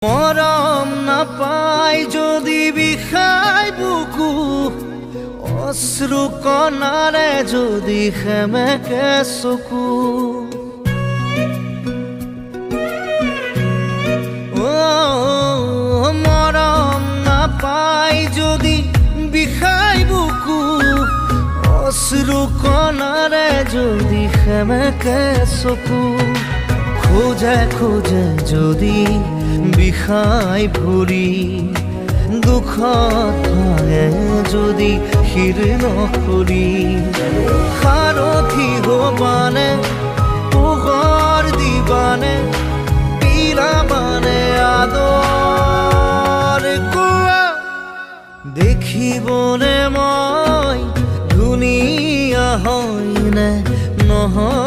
মৰম নাপাই যদি বিষাই বুকু, অশ্ৰু কণাৰে যদি সেমেকে চকু, মৰম নাপাই যদি বিষাই বুকু, অশ্ৰু কণাৰে যদি সেমেকে চকু, খোজে খোজে যদি বিষাই ভৰি, দুখত ভাঙে যদি শিৰ নকৰি, সাৰথি হবানে পোহৰ দিবানে, পিলাবানে আদৰ কোৱা, দেখিবনে মই ধুনীয়া হয়নে নহয়।